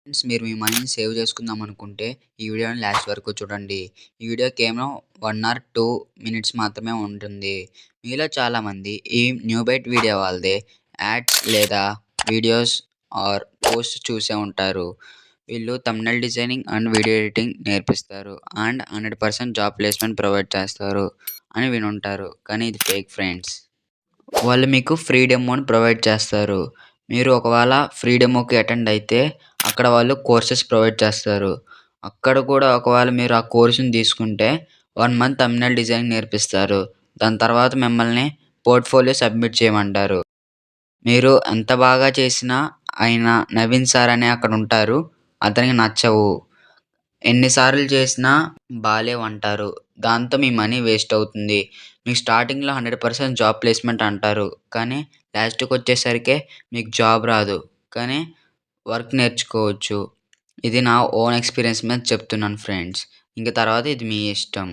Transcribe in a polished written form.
Friends మీరు మీ మనీని save చేసుకుందాం అనుకుంటే ఈ వీడియోని లాస్ట్ వరకు చూడండి. ఈ వీడియో కేవలం 1 ఆర్ 2 మినిట్స్ మాత్రమే ఉంటుంది. మీలో చాలామంది ఈ న్యూ బైట్ వీడియో వాళ్ళదే యాడ్స్ లేదా వీడియోస్ ఆర్ పోస్ట్ చూసే ఉంటారు. వీళ్ళు thumbnail designing and video editing నేర్పిస్తారు అండ్ 100% జాబ్ ప్లేస్‌మెంట్ ప్రొవైడ్ చేస్తారు అని వినుంటారు. కానీ ఇది ఫేక్ ఫ్రెండ్స్. వాళ్ళు మీకు ఫ్రీ డెమోని ప్రొవైడ్ చేస్తారు. మీరు ఒకవేళ ఫ్రీ డెమోకి అటెండ్ అయితే అక్కడ వాళ్ళు కోర్సెస్ ప్రొవైడ్ చేస్తారు. అక్కడ కూడా ఒకవేళ మీరు ఆ కోర్స్‌ని తీసుకుంటే 1 మంత్ థంబ్‌నెయిల్ డిజైనింగ్ నేర్పిస్తారు. దాని తర్వాత మిమ్మల్ని పోర్ట్‌ఫోలియో సబ్మిట్ చేయమంటారు. మీరు ఎంత బాగా చేసినా ఆయన నవీన్ సార్ అని అక్కడ ఉంటారు. అతనికి నచ్చవు. ఎన్ని సార్లు చేసినా బాలేవంటారు. దాంతో మీ మనీ వేస్ట్ అవుతుంది. మీకు స్టార్టింగ్‌లో 100% జాబ్ ప్లేస్‌మెంట్ అంటారు. కానీ లాస్ట్‌కొచ్చేసరికే మీకు జాబ్ రాదు. కానీ వర్క్ నేర్చుకోవచ్చు. ఇది నా ఓన్ ఎక్స్‌పీరియన్స్ మీద చెప్తున్నాను ఫ్రెండ్స్. ఇంక తర్వాత ఇది మీ ఇష్టం.